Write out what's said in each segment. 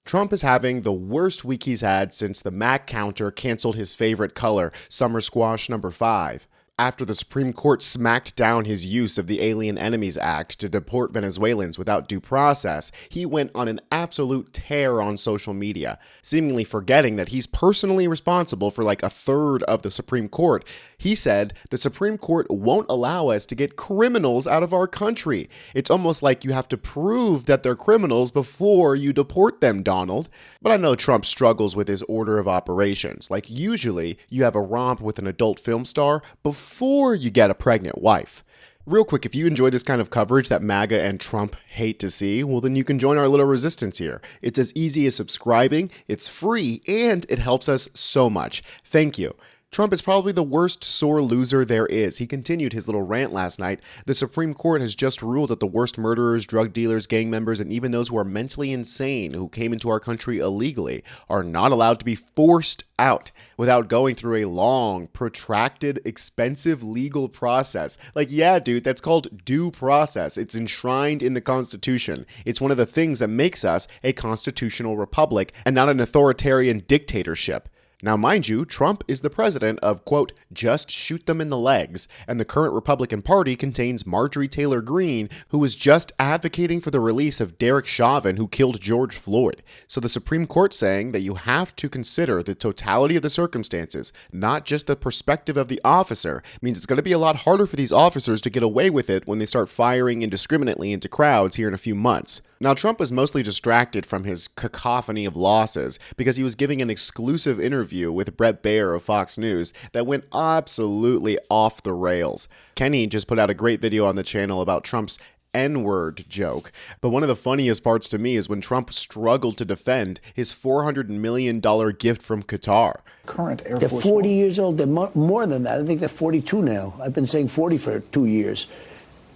Trump is having the worst week he's had since the Mac counter canceled his favorite color, Summer Squash number 5. After the Supreme Court smacked down his use of the Alien Enemies Act to deport Venezuelans without due process, he went on an absolute tear on social media, seemingly forgetting that he's personally responsible for like a third of the Supreme Court. He said, "The Supreme Court won't allow us to get criminals out of our country. It's almost like you have to prove that they're criminals before you deport them, Donald." But I know Trump struggles with his order of operations. Like usually, you have a romp with an adult film star before you get a pregnant wife. Real quick, if you enjoy this kind of coverage that MAGA and Trump hate to see, well then you can join our little resistance here. It's as easy as subscribing, it's free, and it helps us so much. Thank you. Trump is probably the worst sore loser there is. He continued his little rant last night. The Supreme Court has just ruled that the worst murderers, drug dealers, gang members, and even those who are mentally insane who came into our country illegally are not allowed to be forced out without going through a long, protracted, expensive legal process. Like, yeah, dude, that's called due process. It's enshrined in the Constitution. It's one of the things that makes us a constitutional republic and not an authoritarian dictatorship. Now, mind you, Trump is the president of, quote, just shoot them in the legs, and the current Republican Party contains Marjorie Taylor Greene, who was just advocating for the release of Derek Chauvin, who killed George Floyd. So the Supreme Court saying that you have to consider the totality of the circumstances, not just the perspective of the officer, means it's going to be a lot harder for these officers to get away with it when they start firing indiscriminately into crowds here in a few months. Now, Trump was mostly distracted from his cacophony of losses because he was giving an exclusive interview with Bret Baier of Fox News that went absolutely off the rails. Kenny just put out a great video on the channel about Trump's N-word joke, but one of the funniest parts to me is when Trump struggled to defend his $400 million gift from Qatar. Current Air They're Force 40 years old. They're more than that. I think they're 42 now. I've been saying 40 for 2 years.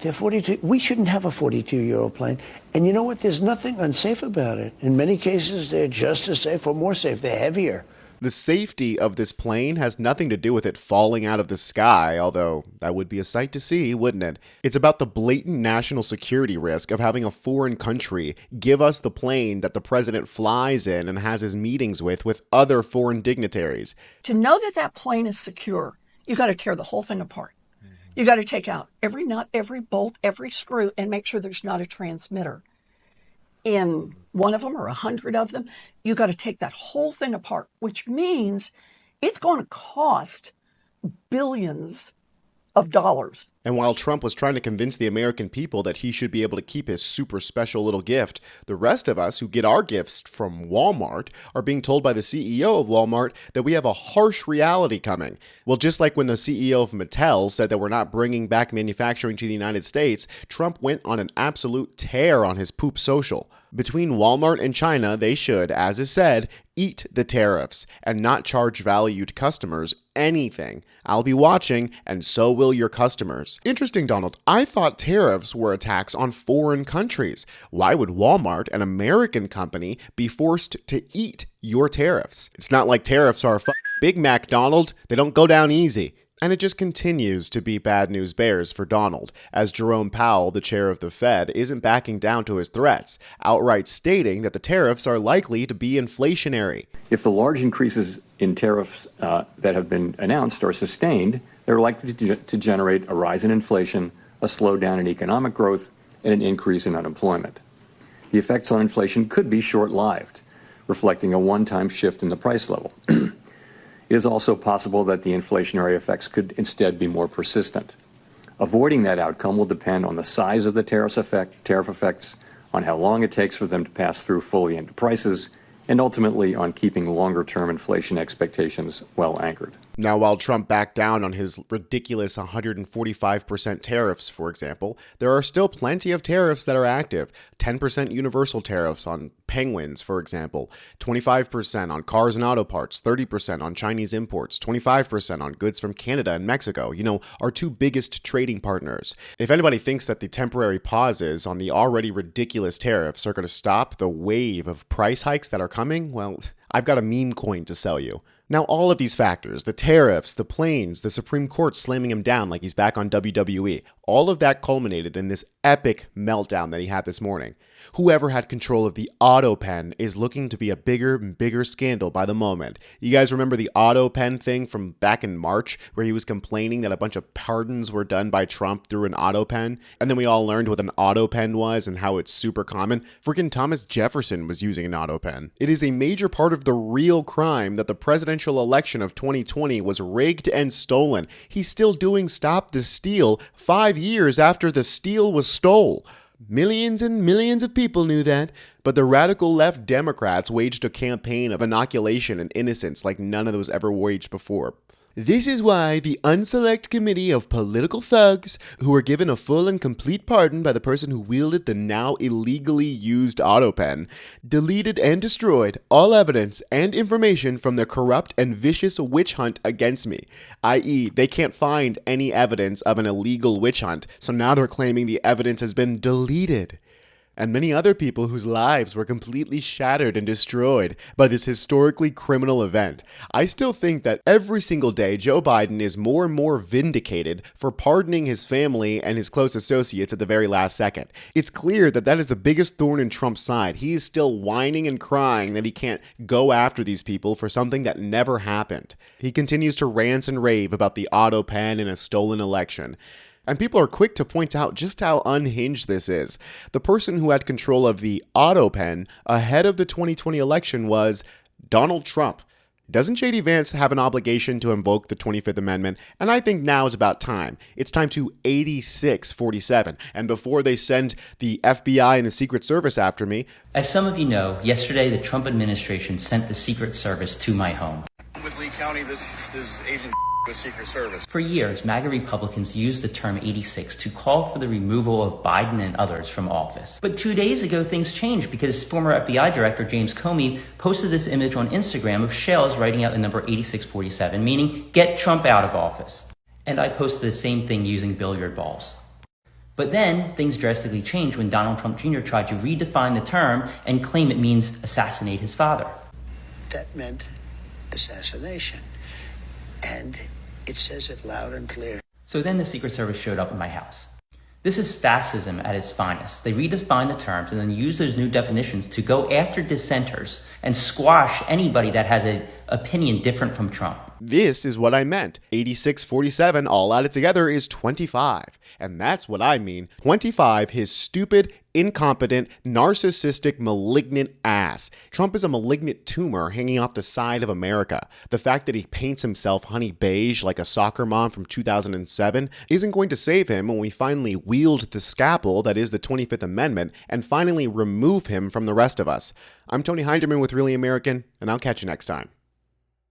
They're 42. We shouldn't have a 42-year-old plane. And you know what? There's nothing unsafe about it. In many cases, they're just as safe or more safe. They're heavier. The safety of this plane has nothing to do with it falling out of the sky, although that would be a sight to see, wouldn't it? It's about the blatant national security risk of having a foreign country give us the plane that the president flies in and has his meetings with other foreign dignitaries. To know that that plane is secure, you got to tear the whole thing apart. You got to take out every nut, every bolt, every screw, and make sure there's not a transmitter in one of them or 100 of them. You got to take that whole thing apart, which means it's going to cost billions of dollars. And while Trump was trying to convince the American people that he should be able to keep his super special little gift, the rest of us who get our gifts from Walmart are being told by the CEO of Walmart that we have a harsh reality coming. Well, just like when the CEO of Mattel said that we're not bringing back manufacturing to the United States, Trump went on an absolute tear on his poop social. Between Walmart and China, they should, as is said, eat the tariffs and not charge valued customers anything. I'll be watching, and so will your customers. Interesting, Donald. I thought tariffs were a tax on foreign countries. Why would Walmart, an American company, be forced to eat your tariffs? It's not like tariffs are a Big Mac, Donald. They don't go down easy. And it just continues to be bad news bears for Donald, as Jerome Powell, the chair of the Fed, isn't backing down to his threats, outright stating that the tariffs are likely to be inflationary. If the large increases in tariffs that have been announced are sustained, they're likely to generate a rise in inflation, a slowdown in economic growth, and an increase in unemployment. The effects on inflation could be short-lived, reflecting a one-time shift in the price level. It is also possible that the inflationary effects could instead be more persistent. Avoiding that outcome will depend on the size of the tariff effects, on how long it takes for them to pass through fully into prices, and ultimately on keeping longer-term inflation expectations well anchored. Now, while Trump backed down on his ridiculous 145% tariffs, for example, there are still plenty of tariffs that are active. 10% universal tariffs on penguins, for example, 25% on cars and auto parts, 30% on Chinese imports, 25% on goods from Canada and Mexico, our two biggest trading partners. If anybody thinks that the temporary pauses on the already ridiculous tariffs are going to stop the wave of price hikes that are coming, well, I've got a meme coin to sell you. Now, all of these factors, the tariffs, the planes, the Supreme Court slamming him down like he's back on WWE, All of that culminated in this epic meltdown that he had this morning. Whoever had control of the Autopen is looking to be a bigger and bigger scandal by the moment. You guys remember the Autopen thing from back in March, where he was complaining that a bunch of pardons were done by Trump through an Autopen? And then we all learned what an Autopen was and how it's super common. Freaking Thomas Jefferson was using an Autopen. It is a major part of the real crime that the presidential election of 2020 was rigged and stolen. He's still doing Stop the Steal 5 years after the steal was stole. Millions and millions of people knew that, but the radical left Democrats waged a campaign of inoculation and innocence like none of those ever waged before. This is why the unselect committee of political thugs, who were given a full and complete pardon by the person who wielded the now illegally used Autopen, deleted and destroyed all evidence and information from their corrupt and vicious witch hunt against me, i.e., they can't find any evidence of an illegal witch hunt, so now they're claiming the evidence has been deleted. And many other people whose lives were completely shattered and destroyed by this historically criminal event. I still think that every single day Joe Biden is more and more vindicated for pardoning his family and his close associates at the very last second. It's clear that that is the biggest thorn in Trump's side. He is still whining and crying that he can't go after these people for something that never happened. He continues to rant and rave about the Autopen and a stolen election. And people are quick to point out just how unhinged this is. The person who had control of the Autopen ahead of the 2020 election was Donald Trump. Doesn't J.D. Vance have an obligation to invoke the 25th Amendment? And I think now is about time. It's time to 86-47. And before they send the FBI and the Secret Service after me... As some of you know, yesterday the Trump administration sent the Secret Service to my home. With Lee County, this is Agent the Secret Service. For years, MAGA Republicans used the term 86 to call for the removal of Biden and others from office. But 2 days ago, things changed because former FBI Director James Comey posted this image on Instagram of shells writing out the number 8647, meaning get Trump out of office. And I posted the same thing using billiard balls. But then things drastically changed when Donald Trump Jr. tried to redefine the term and claim it means assassinate his father. That meant assassination. And it says it loud and clear. So then the Secret Service showed up at my house. This is fascism at its finest. They redefine the terms and then use those new definitions to go after dissenters and squash anybody that has an opinion different from Trump. This is what I meant. 86-47 all added together is 25. And that's what I mean. 25, his stupid, incompetent, narcissistic, malignant ass. Trump is a malignant tumor hanging off the side of America. The fact that he paints himself honey beige like a soccer mom from 2007 isn't going to save him when we finally wield the scalpel that is the 25th Amendment and finally remove him from the rest of us. I'm Tony Hinderman with Really American, and I'll catch you next time.